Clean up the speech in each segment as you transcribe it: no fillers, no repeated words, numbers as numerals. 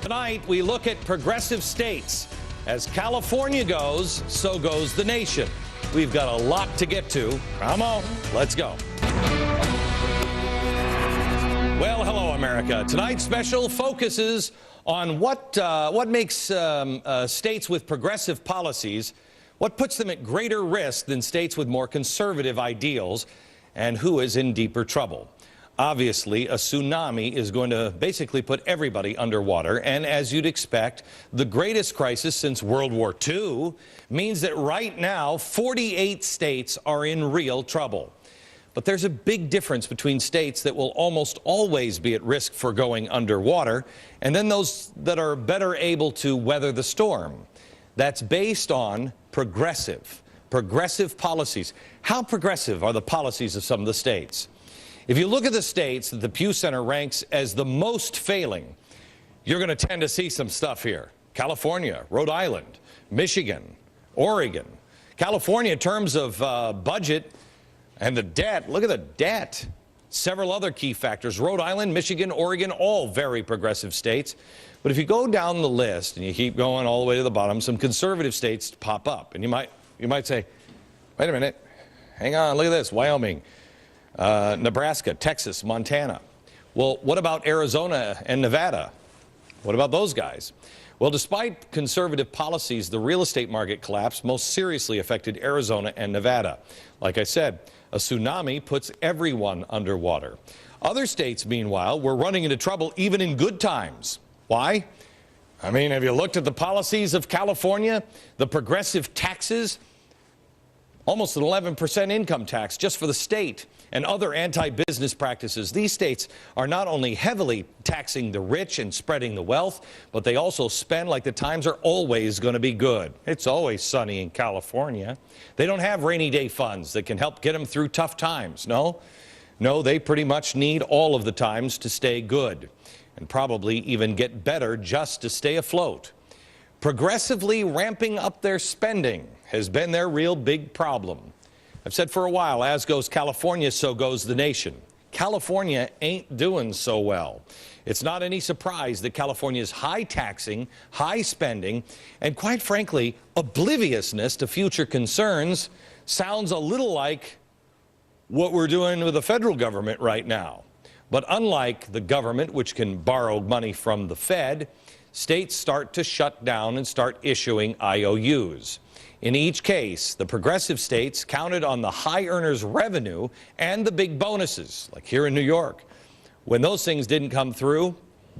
Tonight, we look at progressive states. As California goes, so goes the nation. We've got a lot to get to. Come on, let's go. Well, hello, America. Tonight's special focuses on what makes states with progressive policies, what puts them at greater risk than states with more conservative ideals, and who is in deeper trouble. Obviously, a tsunami is going to basically put everybody underwater, and as you'd expect, the greatest crisis since World War II means that right now, 48 states are in real trouble. But there's a big difference between states that will almost always be at risk for going underwater, and then those that are better able to weather the storm. That's based on progressive policies. How progressive are the policies of some of the states? If you look at the states that the Pew Center ranks as the most failing, you're going to tend to see some stuff here. California, Rhode Island, Michigan, Oregon. California, in terms of budget and the debt, look at the debt. Several other key factors. Rhode Island, Michigan, Oregon, all very progressive states. But if you go down the list and you keep going all the way to the bottom, some conservative states pop up. And you might say, wait a minute, hang on, look at this, Wyoming. Nebraska, Texas, Montana. Well, what about Arizona and Nevada? What about those guys? Well, despite conservative policies, the real estate market collapse most seriously affected Arizona and Nevada. Like I said, a tsunami puts everyone underwater. Other states, meanwhile, were running into trouble even in good times. Why? I mean, have you looked at the policies of California? The progressive taxes? Almost an 11% income tax just for the state, and other anti-business practices. These states are not only heavily taxing the rich and spreading the wealth, but they also spend like the times are always going to be good. It's always sunny in California. They don't have rainy day funds that can help get them through tough times. No, they pretty much need all of the times to stay good, and probably even get better just to stay afloat. Progressively ramping up their spending has been their real big problem. I've said for a while, as goes California, so goes the nation. California ain't doing so well. It's not any surprise that California's high taxing, high spending, and quite frankly, obliviousness to future concerns sounds a little like what we're doing with the federal government right now. But unlike the government, which can borrow money from the Fed, states start to shut down and start issuing IOUs. In each case, the progressive states counted on the high earners' revenue and the big bonuses, like here in New York. When those things didn't come through,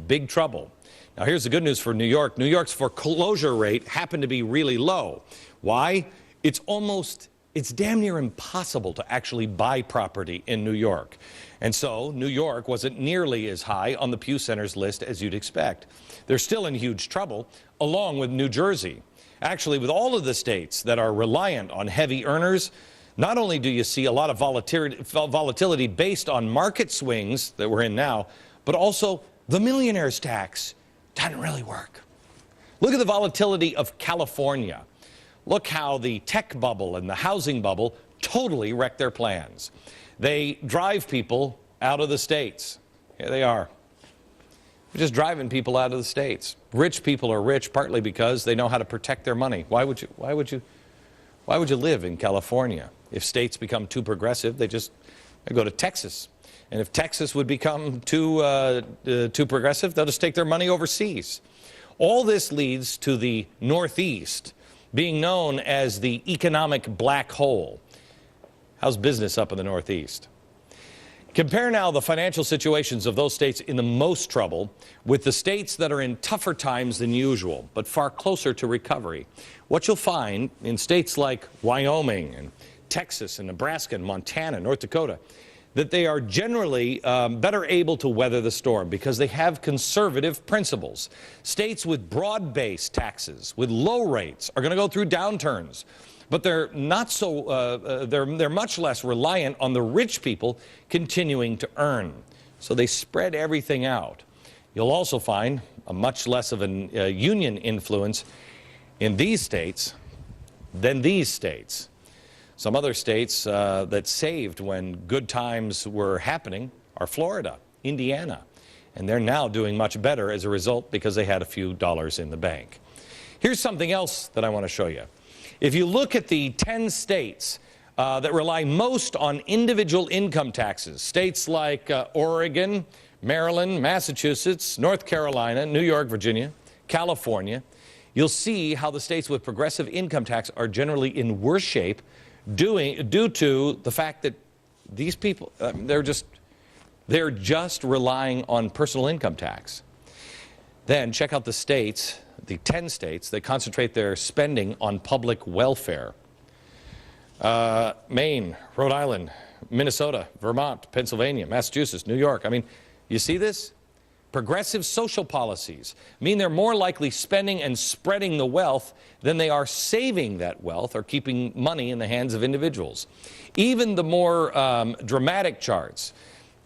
big trouble. Now, here's the good news for New York. New York's foreclosure rate happened to be really low. Why? It's damn near impossible to actually buy property in New York. And so New York wasn't nearly as high on the Pew Center's list as you'd expect. They're still in huge trouble, along with New Jersey. Actually, with all of the states that are reliant on heavy earners, not only do you see a lot of volatility based on market swings that we're in now, but also the millionaire's tax doesn't really work. Look at the volatility of California. Look how the tech bubble and the housing bubble totally wreck their plans. They drive people out of the states. Here they are. They're just driving people out of the states. Rich people are rich partly because they know how to protect their money. Why would you live in California? If states become too progressive, they go to Texas. And if Texas would become too progressive, they'll just take their money overseas. All this leads to the Northeast being known as the economic black hole. How's business up in the Northeast? Compare now the financial situations of those states in the most trouble with the states that are in tougher times than usual, but far closer to recovery. What you'll find in states like Wyoming and Texas and Nebraska and Montana, North Dakota, that they are generally better able to weather the storm because they have conservative principles. States with broad-based taxes, with low rates, are going to go through downturns. But they're not so, they're much less reliant on the rich people continuing to earn. So they spread everything out. You'll also find a much less of a union influence in these states than these states. Some other states that saved when good times were happening are Florida, Indiana, And they're now doing much better as a result because they had a few dollars in the bank. Here's something else that I want to show you. If you look at the 10 states that rely most on individual income taxes, states like Oregon, Maryland, Massachusetts, North Carolina, New York, Virginia, California, you'll see how the states with progressive income tax are generally in worse shape due to the fact that these people, they're just relying on personal income tax. Then check out the states, the 10 states that concentrate their spending on public welfare. Maine, Rhode Island, Minnesota, Vermont, Pennsylvania, Massachusetts, New York. I mean, you see this? Progressive social policies mean they're more likely spending and spreading the wealth than they are saving that wealth or keeping money in the hands of individuals. Even the more dramatic charts,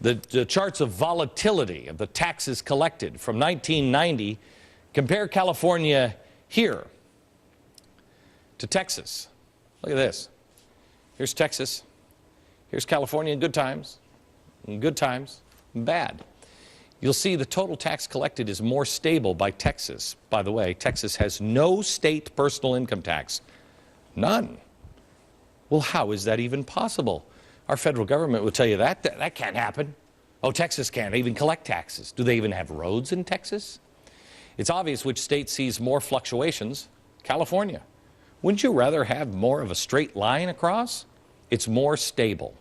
the charts of volatility of the taxes collected from 1990, compare California here to Texas. Look at this. Here's Texas. Here's California in good times, bad. You'll see the total tax collected is more stable by Texas. By the way, Texas has no state personal income tax. None. Well, how is that even possible? Our federal government will tell you that can't happen. Oh, Texas can't even collect taxes. Do they even have roads in Texas? It's obvious which state sees more fluctuations. California. Wouldn't you rather have more of a straight line across? It's more stable.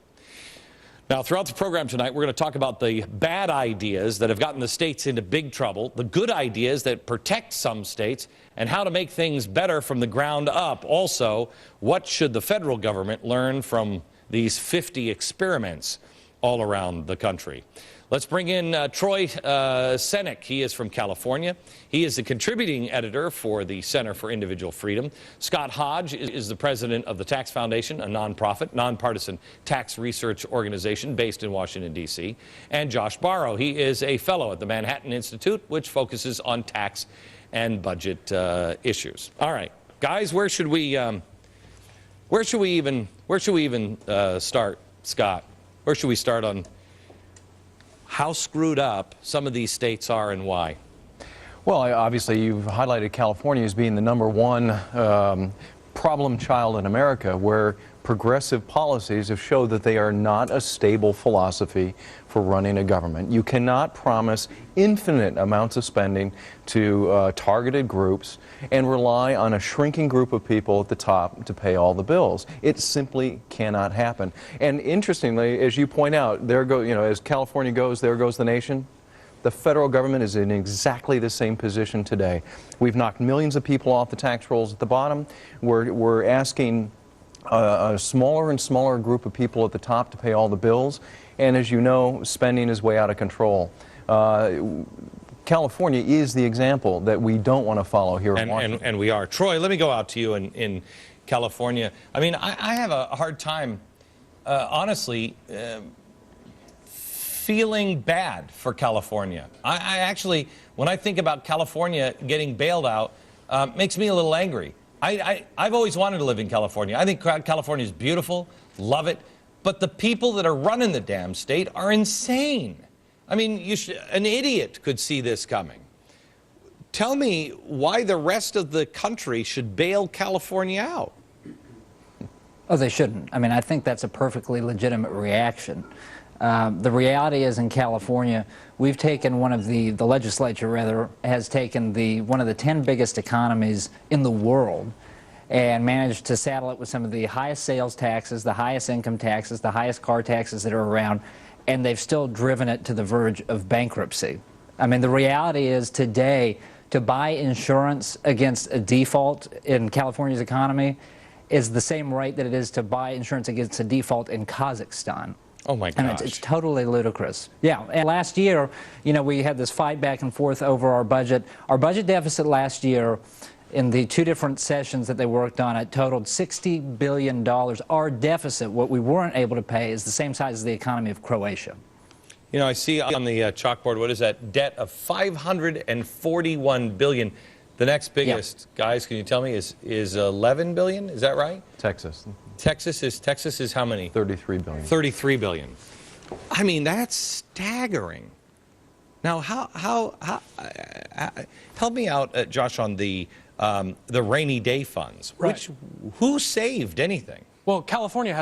Now, throughout the program tonight, we're going to talk about the bad ideas that have gotten the states into big trouble, the good ideas that protect some states, and how to make things better from the ground up. Also, what should the federal government learn from these 50 experiments all around the country? Let's bring in Troy Senik. He is from California. He is the contributing editor for the Center for Individual Freedom. Scott Hodge is the president of the Tax Foundation, a nonprofit, nonpartisan tax research organization based in Washington, D.C. And Josh Barrow. He is a fellow at the Manhattan Institute, which focuses on tax and budget issues. All right, guys, where should we even start, Scott? Where should we start on how screwed up some of these states are and why? Well, obviously, you've highlighted California as being the #1 problem child in America, where progressive policies have showed that they are not a stable philosophy for running a government. You cannot promise infinite amounts of spending to targeted groups and rely on a shrinking group of people at the top to pay all the bills. It simply cannot happen. And interestingly, as you point out, as California goes, there goes the nation. The federal government is in exactly the same position today. We've knocked millions of people off the tax rolls at the bottom. We're asking a smaller and smaller group of people at the top to pay all the bills. And as you know, spending is way out of control. California is the example that we don't want to follow here in Washington. And we are. Troy, let me go out to you in California. I mean, I have a hard time, honestly, feeling bad for California. I actually, when I think about California getting bailed out, makes me a little angry. I've always wanted to live in California. I think California is beautiful, love it, but the people that are running the damn state are insane. I mean, an idiot could see this coming. Tell me why the rest of the country should bail California out. Oh, they shouldn't. I mean, I think that's a perfectly legitimate reaction. The reality is, in California, we've taken the legislature rather, has taken one of the 10 biggest economies in the world and managed to saddle it with some of the highest sales taxes, the highest income taxes, the highest car taxes that are around, and they've still driven it to the verge of bankruptcy. I mean, the reality is today, to buy insurance against a default in California's economy is the same rate that it is to buy insurance against a default in Kazakhstan. Oh my gosh. And it's totally ludicrous. Yeah, and last year, we had this fight back and forth over our budget. Our budget deficit last year, in the 2 different sessions that they worked on, it totaled $60 billion. Our deficit, what we weren't able to pay, is the same size as the economy of Croatia. You know, I see on the chalkboard, what is that? Debt of $541 billion. The next biggest, guys, can you tell me, is $11 billion? Is that right? Texas. Texas is how many? $33 billion. $33 billion. I mean, that's staggering. Now, help me out, Josh, on the rainy day funds. Right. Who saved anything? Well, California has